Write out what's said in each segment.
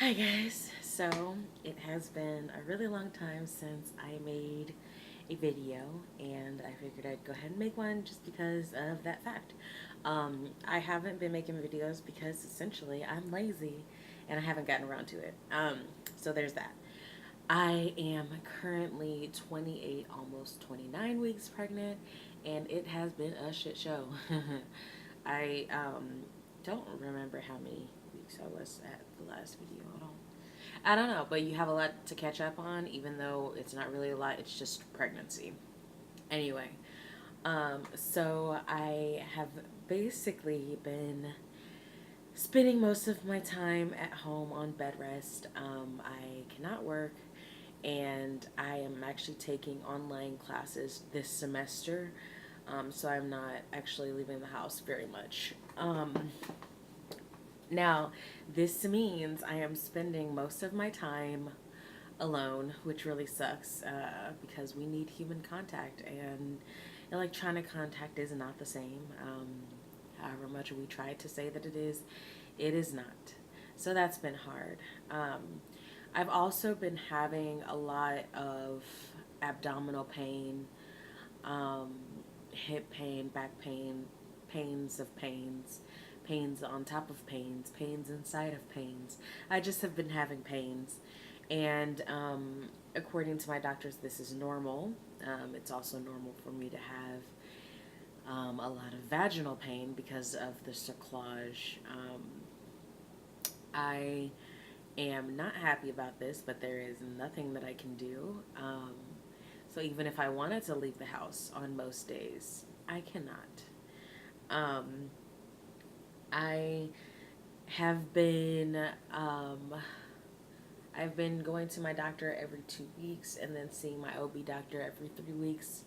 Hi guys, so it has been a really long time since I made a video, and I figured I'd go ahead and make one just because of that fact. I haven't been making videos because essentially I'm lazy and I haven't gotten around to it. So there's that. I am currently 28, almost 29 weeks pregnant, and it has been a shit show. I don't remember how many weeks I was at the last video. I don't know, but you have a lot to catch up on, even though it's not really a lot, it's just pregnancy. Anyway, so I have basically been spending most of my time at home on bed rest. I cannot work, and I am actually taking online classes this semester, so I'm not actually leaving the house very much. Now, this means I am spending most of my time alone, which really sucks because we need human contact, and electronic contact is not the same. However much we try to say that it is not. So that's been hard. I've also been having a lot of abdominal pain, um, hip pain, back pain, pains of pains, pains on top of pains, pains inside of pains. I just have been having pains. And according to my doctors, this is normal. It's also normal for me to have a lot of vaginal pain because of the cerclage. I am not happy about this, but there is nothing that I can do. So even if I wanted to leave the house on most days, I cannot. Um, I have been I've been going to my doctor every 2 weeks and then seeing my OB doctor every 3 weeks.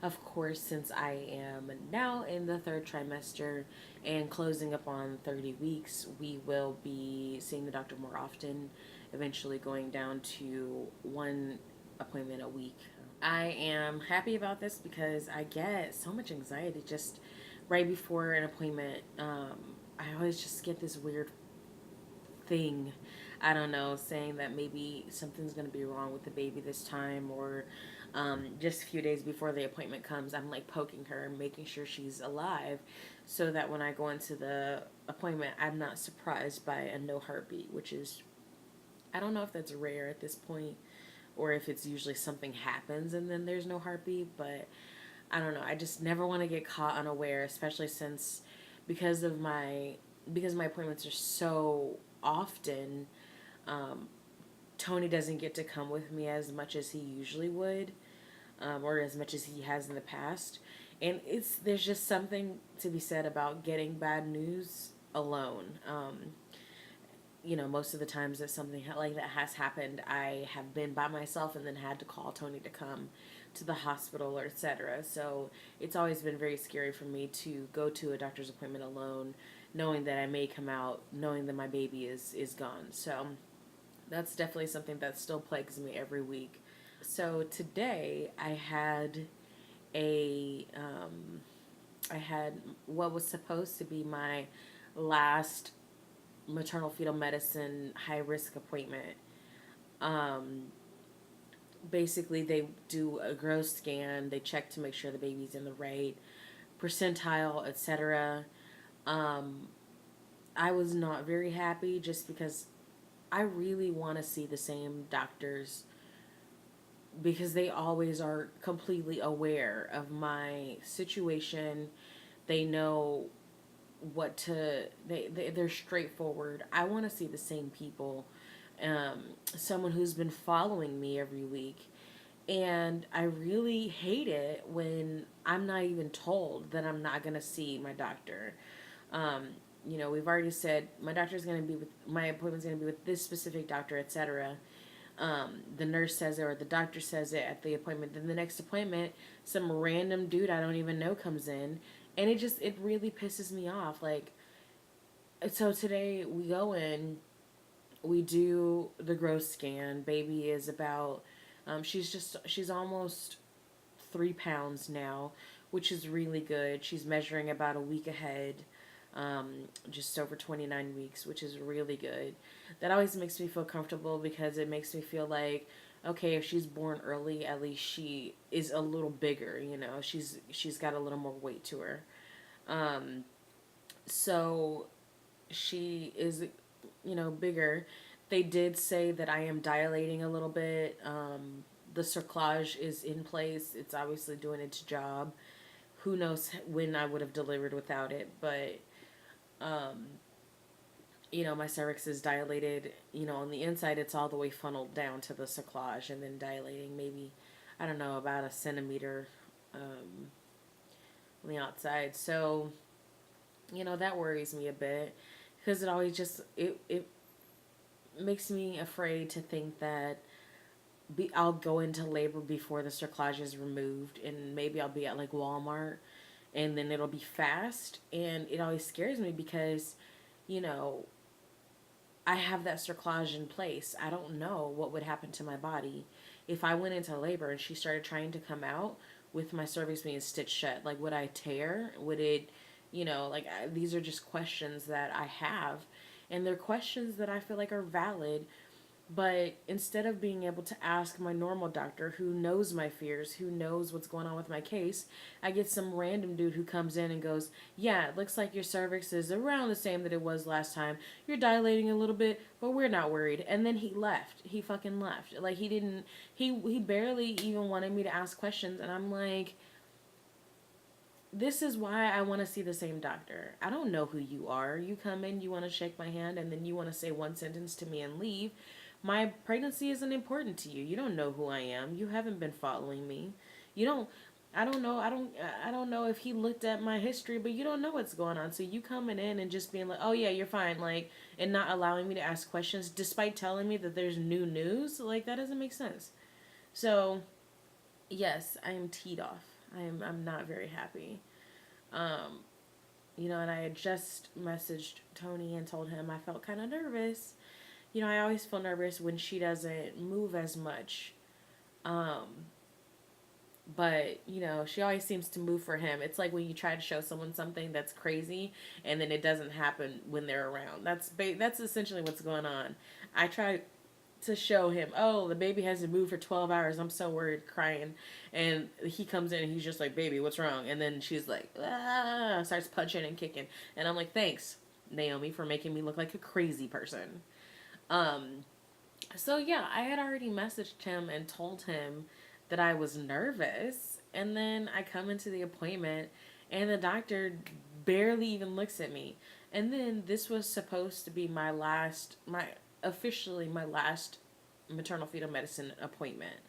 Of course, since I am now in the third trimester and closing up on 30 weeks, we will be seeing the doctor more often, eventually going down to one appointment a week. I am happy about this because I get so much anxiety just right before an appointment. I always just get this weird thing, I don't know, saying that maybe something's going to be wrong with the baby this time, or just a few days before the appointment comes, I'm like poking her, making sure she's alive, so that when I go into the appointment, I'm not surprised by a no heartbeat, which is, I don't know if that's rare at this point, or if it's usually something happens and then there's no heartbeat, but I don't know. I just never want to get caught unaware, especially since because of my because my appointments are so often. Um, Tony doesn't get to come with me as much as he usually would, or as much as he has in the past. And there's just something to be said about getting bad news alone. Most of the times that something like that has happened, I have been by myself and then had to call Tony to come to the hospital or etc. So it's always been very scary for me to go to a doctor's appointment alone, knowing that I may come out, knowing that my baby is gone. So that's definitely something that still plagues me every week. So today a I had what was supposed to be my last maternal fetal medicine high risk appointment. Um, Basically, they do a growth scan. They check to make sure the baby's in the right percentile, etc. Um, I was not very happy just because I really want to see the same doctors because they always are completely aware of my situation. They know they're straightforward. I want to see the same people, someone who's been following me every week, and I really hate it when I'm not even told that I'm not going to see my doctor. um, we've already said my doctor's going to be with my appointment's going to be with this specific doctor, etc. The nurse says it or the doctor says it at the appointment. Then the next appointment, some random dude I don't even know comes in, and it really pisses me off. Like, so today we go in, we do the growth scan. Baby is about, she's almost 3 pounds now, which is really good. She's measuring about a week ahead. just over 29 weeks, which is really good. That always makes me feel comfortable because it makes me feel like, okay, if she's born early, at least she is a little bigger, she's got a little more weight to her. Um, so she is, bigger. They did say that I am dilating a little bit. The cerclage is in place. It's obviously doing its job. Who knows when I would have delivered without it, but um, my cervix is dilated. On the inside, it's all the way funneled down to the cerclage and then dilating maybe, I don't know, about a centimeter on the outside. So, that worries me a bit because it always just, it makes me afraid to think that I'll go into labor before the cerclage is removed, and maybe I'll be at like Walmart, and then it'll be fast, and it always scares me because, you know, I have that cerclage in place. I don't know what would happen to my body if I went into labor and she started trying to come out with my cervix being stitched shut. Like, would I tear? Would it, these are just questions that I have, and they're questions that I feel like are valid, but instead of being able to ask my normal doctor who knows my fears, who knows what's going on with my case, I get some random dude who comes in and goes, "Yeah, it looks like your cervix is around the same that it was last time. You're dilating a little bit, but we're not worried." And then he left. He fucking left. Like, he didn't, he barely even wanted me to ask questions. And I'm like, this is why I want to see the same doctor. I don't know who you are. You come in, you want to shake my hand, and then you want to say one sentence to me and leave. My pregnancy isn't important to you. You don't know who I am. You haven't been following me. You don't. I don't know. I don't know if he looked at my history, but you don't know what's going on. So you coming in and just being like, "Oh yeah, you're fine," like, and not allowing me to ask questions, despite telling me that there's new news, like, that doesn't make sense. So yes, I am teed off. I'm not very happy. Um, and I had just messaged Tony and told him I felt kind of nervous. I always feel nervous when she doesn't move as much. Um, but, she always seems to move for him. It's like when you try to show someone something that's crazy and then it doesn't happen when they're around. That's essentially what's going on. I try to show him, "Oh, the baby hasn't moved for 12 hours. I'm so worried," crying. And he comes in and he's just like, "Baby, what's wrong?" And then she's like, "Ah," starts punching and kicking. And I'm like, "Thanks, Naomi, for making me look like a crazy person." Um, so yeah, I had already messaged him and told him that I was nervous. And then I come into the appointment and the doctor barely even looks at me. And then this was supposed to be officially my last maternal fetal medicine appointment.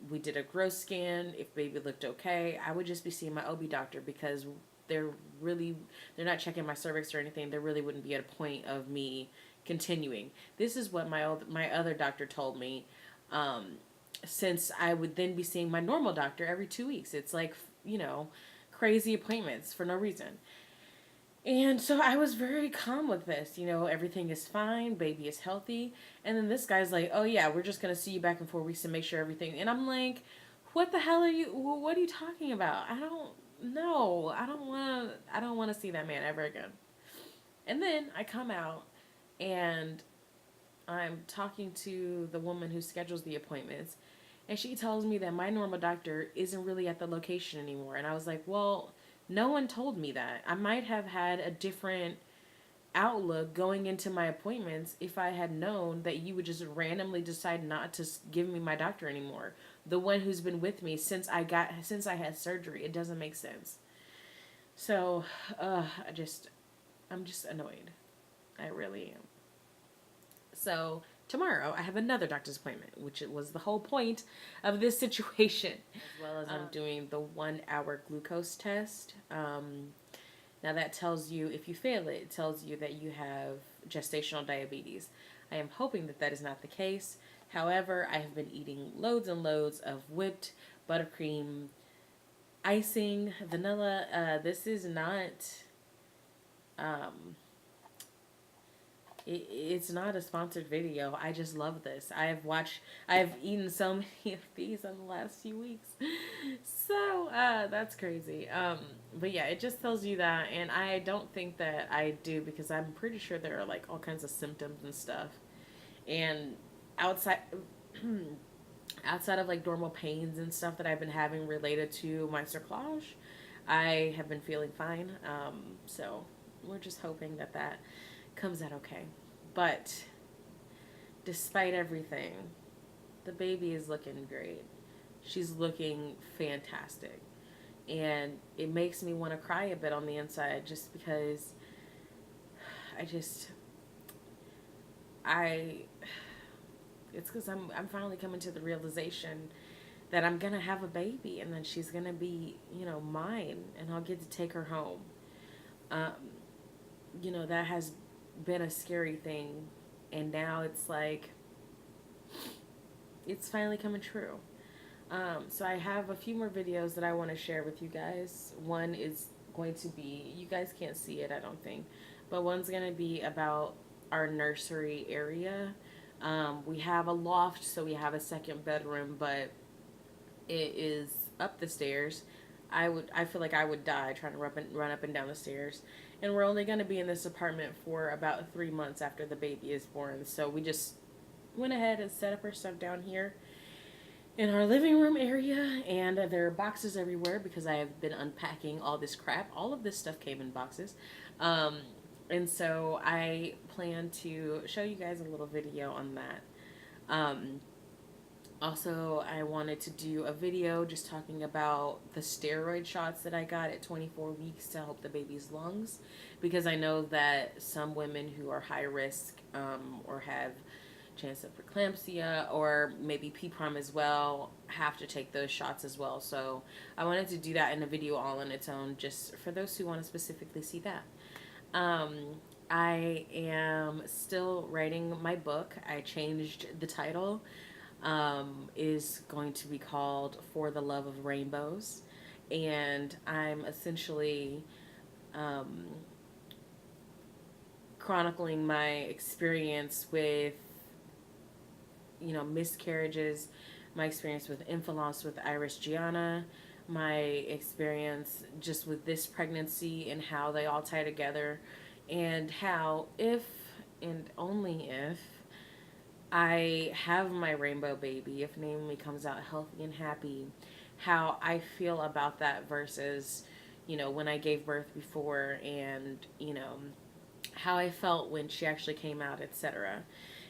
We did a growth scan. If baby looked okay, I would just be seeing my OB doctor because they're really, they're not checking my cervix or anything. There really wouldn't be a point of me continuing. This is what my other doctor told me. Since I would then be seeing my normal doctor every 2 weeks. It's like, crazy appointments for no reason. And so I was very calm with this. Everything is fine, baby is healthy. And then this guy's like, "Oh yeah, we're just going to see you back in 4 weeks to make sure everything." And I'm like, "What the hell what are you talking about? I don't know. I don't want to see that man ever again." And then I come out and I'm talking to the woman who schedules the appointments, and she tells me that my normal doctor isn't really at the location anymore. And I was like, "Well, no one told me that. I might have had a different outlook going into my appointments if I had known that you would just randomly decide not to give me my doctor anymore. The one who's been with me since I had surgery. It doesn't make sense." So, I'm just annoyed. I really am. So tomorrow I have another doctor's appointment, which it was the whole point of this situation. As well as I'm doing the 1 hour glucose test. Now that tells you, if you fail it, it tells you that you have gestational diabetes. I am hoping that that is not the case. However, I have been eating loads and loads of whipped buttercream, icing, vanilla. This is not, It's not a sponsored video. I just love this. I've eaten so many of these in the last few weeks. So, that's crazy. But yeah, it just tells you that. And I don't think that I do because I'm pretty sure there are like all kinds of symptoms and stuff. And outside, outside of like normal pains and stuff that I've been having related to my cerclage, I have been feeling fine. So we're just hoping that that comes out okay. But despite everything, the baby is looking great. She's looking fantastic. And it makes me want to cry a bit on the inside just because I just, I, it's because I'm finally coming to the realization that I'm going to have a baby and then she's going to be, mine and I'll get to take her home. Um, that has been a scary thing. And now it's like, it's finally coming true. So I have a few more videos that I want to share with you guys. One is going to be, you guys can't see it, I don't think, but one's going to be about our nursery area. We have a loft, so we have a second bedroom, but it is up the stairs. I feel like I would die trying to run up and down the stairs. And we're only going to be in this apartment for about 3 months after the baby is born. So we just went ahead and set up our stuff down here in our living room area, and there are boxes everywhere because I have been unpacking all this crap. All of this stuff came in boxes. Um, and so I plan to show you guys a little video on that. Um, Also, I wanted to do a video just talking about the steroid shots that I got at 24 weeks to help the baby's lungs, because I know that some women who are high risk or have chance of preeclampsia or maybe PPROM as well have to take those shots as well. So I wanted to do that in a video all on its own, just for those who want to specifically see that. I am still writing my book. I changed the title. Is going to be called For the Love of Rainbows. And I'm essentially chronicling my experience with, miscarriages, my experience with infant loss with Iris Gianna, my experience just with this pregnancy and how they all tie together, and how, if and only if I have my rainbow baby, if Naomi comes out healthy and happy, how I feel about that versus, when I gave birth before, and, how I felt when she actually came out, etc.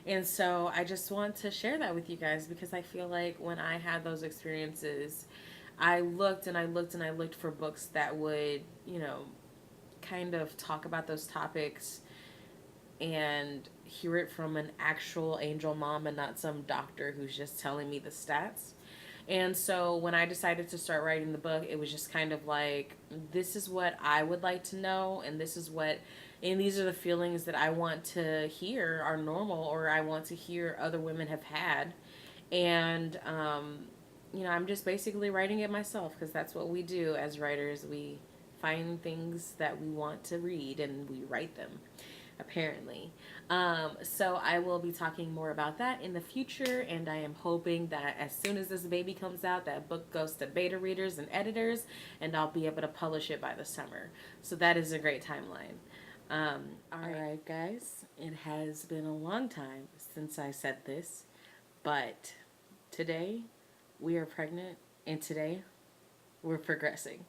And so I just want to share that with you guys because I feel like when I had those experiences, I looked and I looked and I looked for books that would, kind of talk about those topics and hear it from an actual angel mom and not some doctor who's just telling me the stats. And so when I decided to start writing the book, it was just kind of like, this is what I would like to know, and these are the feelings that I want to hear are normal, or I want to hear other women have had. And, I'm just basically writing it myself because that's what we do as writers. We find things that we want to read and we write them, apparently. So I will be talking more about that in the future, and I am hoping that as soon as this baby comes out, that book goes to beta readers and editors, and I'll be able to publish it by the summer. So that is a great timeline. All right, guys, it has been a long time since I said this, but today we are pregnant, and today we're progressing.